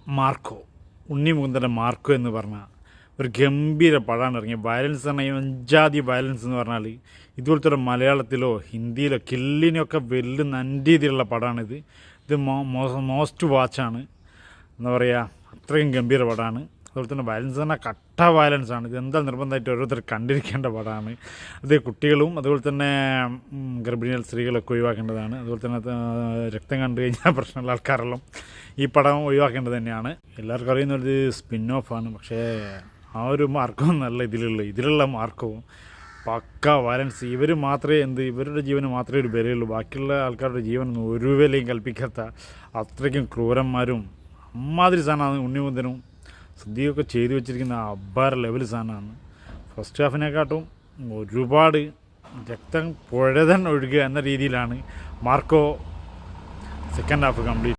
Marco, ഉണ്ണി മുകുന്ദൻ്റെ Marco എന്ന് പറഞ്ഞ ഒരു ഗംഭീര പടമാണ് ഇറങ്ങിയത്. വയലൻസ് പറഞ്ഞാൽ അഞ്ചാതി വയലൻസ് എന്ന് പറഞ്ഞാൽ ഇതുപോലത്തെ ഒരു മലയാളത്തിലോ ഹിന്ദിയിലോ കില്ലിനൊക്കെ വെല്ലുന്ന രീതിയിലുള്ള പടമാണിത്. ഇത് മോസ്റ്റ് വാച്ചാണ്, എന്താ പറയുക, അത്രയും ഗംഭീര പടമാണ്. അതുപോലെ തന്നെ വയലൻസ് പറഞ്ഞാൽ കട്ട വയലൻസാണ്. ഇതെന്താ നിർബന്ധമായിട്ട് ഓരോരുത്തർ കണ്ടിരിക്കേണ്ട പടമാണ്. അത് കുട്ടികളും അതുപോലെ തന്നെ ഗർഭിണികൾ സ്ത്രീകളൊക്കെ ഒഴിവാക്കേണ്ടതാണ്. അതുപോലെ തന്നെ രക്തം കണ്ടു കഴിഞ്ഞാൽ പ്രശ്നമുള്ള ആൾക്കാരെല്ലാം ഈ പടം ഒഴിവാക്കേണ്ടത് തന്നെയാണ്. എല്ലാവർക്കും അറിയുന്നൊരു സ്പിൻ ഓഫാണ്, പക്ഷേ ആ ഒരു മാർക്കവും നല്ല ഇതിലുള്ള മാർക്കവും പക്ക വയലൻസ്. ഇവർ മാത്രമേ ഇവരുടെ ജീവന് മാത്രമേ ഒരു വിലയുള്ളൂ. ബാക്കിയുള്ള ആൾക്കാരുടെ ജീവനൊന്നും ഒരു വിലയും കൽപ്പിക്കാത്ത അത്രയ്ക്കും ക്രൂരന്മാരും അമ്മാതിരി സാധനമാണ് ഉണ്ണിമുകുന്ദനും സിദ്ദീഖൊക്കെ ചെയ്തു വെച്ചിരിക്കുന്ന അബ്ബാര ലെവൽ സാധനമാണ്. ഫസ്റ്റ് ഹാഫിനെക്കാട്ടും ഒരുപാട് രക്തം പുഴതൻ ഒഴുകുക എന്ന രീതിയിലാണ് മാർക്കോ സെക്കൻഡ് ഹാഫ് കംപ്ലീറ്റ്